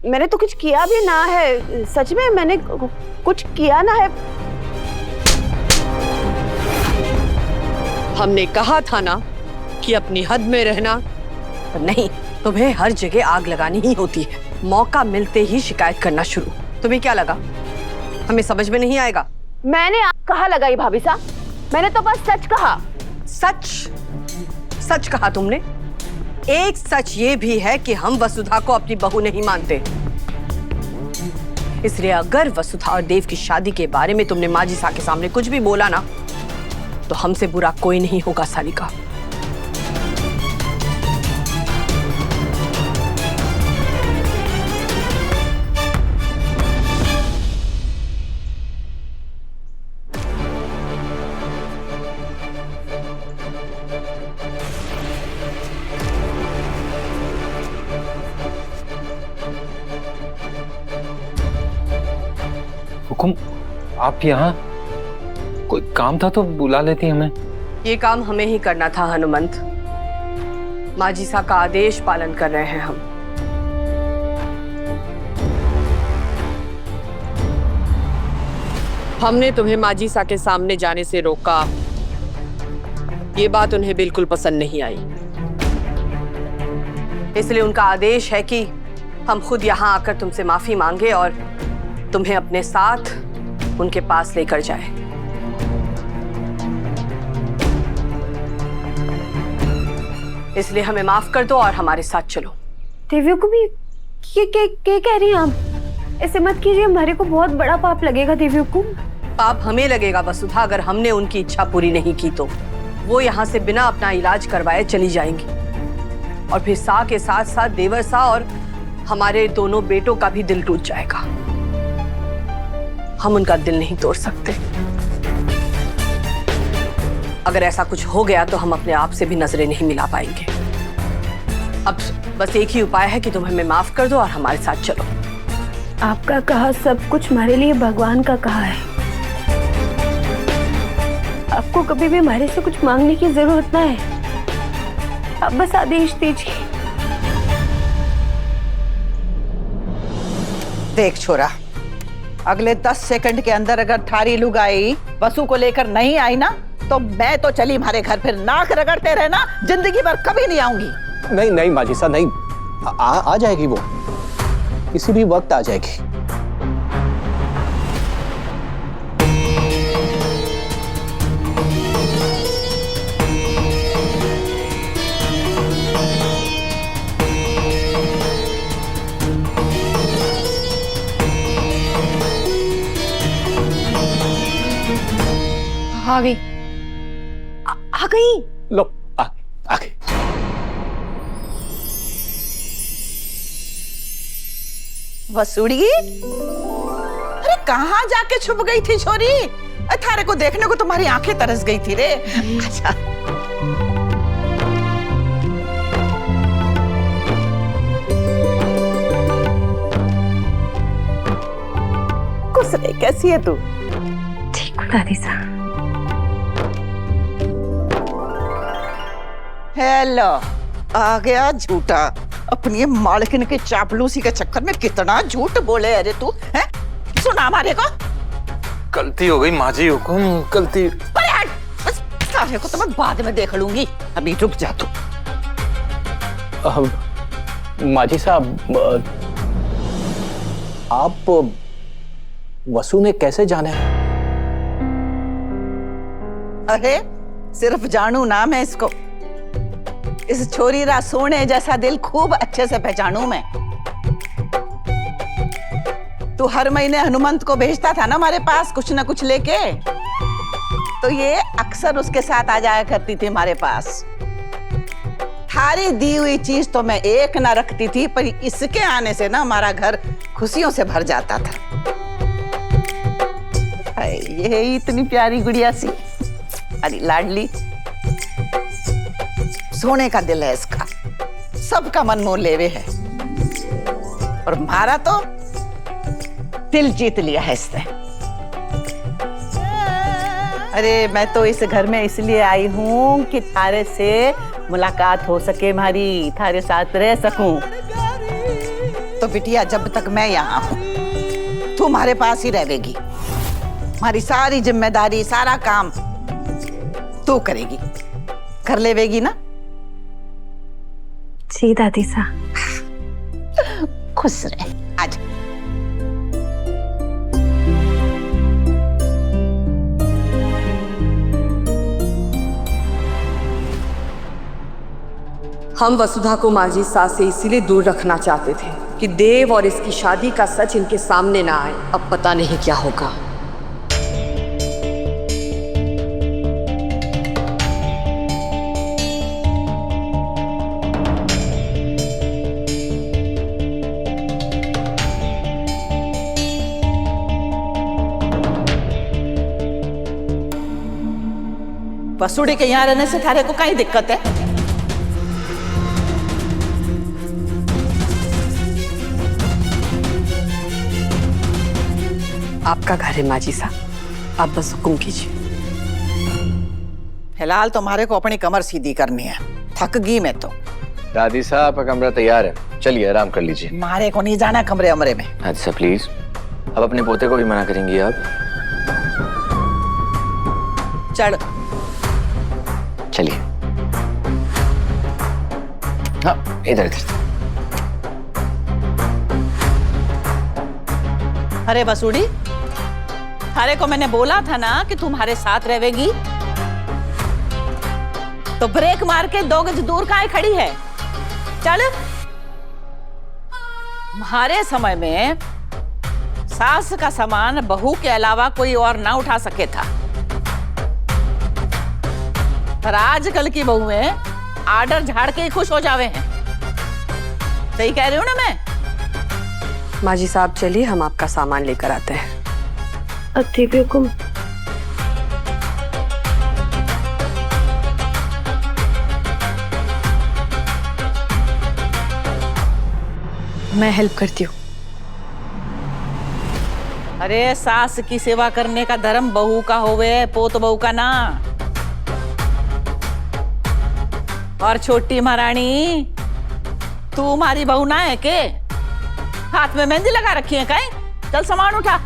मैंने तो कुछ किया भी ना है, सच में मैंने कुछ किया ना है। हमने कहा था ना कि अपनी हद में रहना। पर नहीं, तुम्हें हर जगह आग लगानी ही होती है, मौका मिलते ही शिकायत करना शुरू। तुम्हें क्या लगा हमें समझ में नहीं आएगा? मैंने कहाँ लगाई भाभी साहब, मैंने तो बस सच कहा। सच? सच कहा तुमने? एक सच ये भी है कि हम वसुधा को अपनी बहू नहीं मानते। इसलिए अगर वसुधा और देव की शादी के बारे में तुमने माजी सा के सामने कुछ भी बोला ना, तो हमसे बुरा कोई नहीं होगा सारिका। हुकुम, आप यहाँ? कोई काम था तो बुला लेती हमें। ये काम हमें ही करना था हनुमंत। माजीसा का आदेश पालन कर रहे हैं हम। हमने तुम्हें माजीसा के सामने जाने से रोका। ये बात उन्हें बिल्कुल पसंद नहीं आई, इसलिए उनका आदेश है कि हम खुद यहाँ आकर तुमसे माफी मांगे और तुम्हें अपने साथ उनके पास लेकर जाए। इसलिए हमें माफ कर दो और हमारे साथ चलो। देवियों को भी ये कह रही हैं आप? ऐसे मत कीजिए, हमारे को बहुत बड़ा पाप लगेगा देवियों को। पाप हमें लगेगा वसुधा, अगर हमने उनकी इच्छा पूरी नहीं की तो। वो यहाँ से बिना अपना इलाज करवाए चली जाएंगी और फिर सा के साथ साथ देवर सा और हमारे दोनों बेटों का भी दिल टूट जाएगा। हम उनका दिल नहीं तोड़ सकते। अगर ऐसा कुछ हो गया तो हम अपने आप से भी नजरें नहीं मिला पाएंगे। अब बस एक ही उपाय है कि तुम हमें माफ कर दो और हमारे साथ चलो। आपका कहा सब कुछ हमारे लिए भगवान का कहा है। आपको कभी भी हमारे से कुछ मांगने की जरूरत ना है, आप बस आदेश दीजिए। देख छोरा, अगले 10 सेकंड के अंदर अगर थारी लुगाई वसु को लेकर नहीं आई ना, तो मैं तो चली हमारे घर, फिर नाक रगड़ते रहना, जिंदगी भर कभी नहीं आऊंगी। नहीं नहीं माजीसा, नहीं, आ जाएगी वो, किसी भी वक्त आ जाएगी। आ गई, आ गई। लो, आ गई। वसुड़ी, अरे कहाँ जाके छुप गई थी छोरी? थारे को देखने को तुम्हारी आंखें तरस गई थी रे। अच्छा, कुछ नहीं, कैसी है तू? ठीक हूँ दादी साहब। हेलो, आ गया झूठा। अपनी मालकिन के चापलूसी के चक्कर में कितना झूठ बोले। अरे तू है, सुना हमारे को? गलती हो गई माजी हुकुम, गलती। अरे हट, बस सारे को तो मैं बाद में देख लूंगी, अभी रुक जा तू। माजी साहब, आप वसु ने कैसे जाने? अरे सिर्फ जानू नाम है इसको। इस छोरी रा सोने जैसा दिल खूब अच्छे से पहचानू मैं। तू हर महीने हनुमंत को भेजता था ना हमारे पास कुछ ना कुछ लेके, तो ये अक्सर उसके साथ आ जाया करती थी हमारे पास। थारी दी हुई चीज तो मैं एक ना रखती थी, पर इसके आने से ना हमारा घर खुशियों से भर जाता था। ये इतनी प्यारी गुड़िया सी, अरे लाडली, सोने का दिल है इसका, सबका मन मोह लेवे है, और हमारा तो दिल जीत लिया है इसने। अरे मैं तो इस घर में इसलिए आई हूँ कि थारे से मुलाकात हो सके, हमारी थारे साथ रह सकूं। तो बिटिया जब तक मैं यहाँ हूँ तू हमारे पास ही रहेगी। हमारी सारी जिम्मेदारी सारा काम तू करेगी, कर लेवेगी ना? जी दादी सा। खुश रहे। आज हम वसुधा को माझी सास से इसीलिए दूर रखना चाहते थे कि देव और इसकी शादी का सच इनके सामने ना आए। अब पता नहीं क्या होगा। वसुड़ी के यहाँ रहने से थारे को कहीं दिक्कत है? आपका घर है माजी साहब, आप बस हुक्म कीजिए। फिलहाल तुम्हारे को अपनी कमर सीधी करनी है, थक गई मैं तो। दादी साहब आपका कमरा तैयार है, चलिए आराम कर लीजिए। मारे को नहीं जाना कमरे अमरे में। अच्छा प्लीज, अब अपने पोते को भी मना करेंगी आप? चढ़। चलिए। हाँ इधर इधर। अरे बसूड़ी, थारे को मैंने बोला था ना कि तुम्हारे साथ रहेगी, तो ब्रेक मार के 2 गज दूर काहे खड़ी है? चल। हमारे समय में सास का सामान बहू के अलावा कोई और ना उठा सके था, पर आजकल की बहुएं आर्डर झाड़ के ही खुश हो जावे हैं। सही कह रही हूं ना मैं? माजी साहब चलिए, हम आपका सामान लेकर आते हैं। अति भी हुक्म। मैं हेल्प करती हूँ। अरे सास की सेवा करने का धर्म बहू का होवे, पोत बहू का ना। और छोटी महारानी, तू हमारी बहू ना है के? हाथ में मेहंदी लगा रखी है कहीं? चल सामान उठा।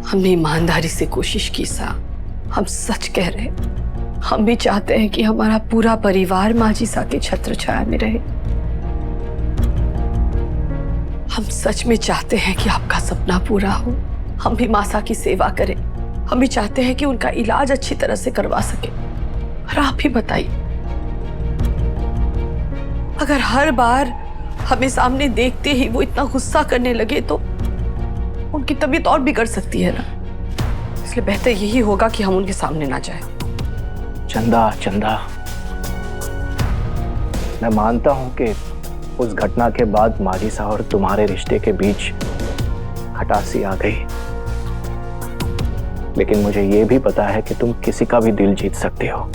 हमने ईमानदारी से कोशिश की सा, हम सच कह रहे। हम भी चाहते हैं कि हमारा पूरा परिवार माजी सा के छत्र छाया में रहे। हम सच में चाहते हैं कि आपका सपना पूरा हो। हम भी मासा की सेवा करें। हम भी चाहते हैं कि उनका इलाज अच्छी तरह से करवा सके। और आप ही बताइए, अगर हर बार हमें सामने देखते ही वो इतना गुस्सा करने लगे तो उनकी तबीयत और बिगड़ सकती है ना। इसलिए बेहतर यही होगा कि हम उनके सामने ना जाएं। चंदा, चंदा, मैं मानता हूं कि उस घटना के बाद माझी साहब और तुम्हारे रिश्ते के बीच खटासी आ गई, लेकिन मुझे ये भी पता है कि तुम किसी का भी दिल जीत सकते हो।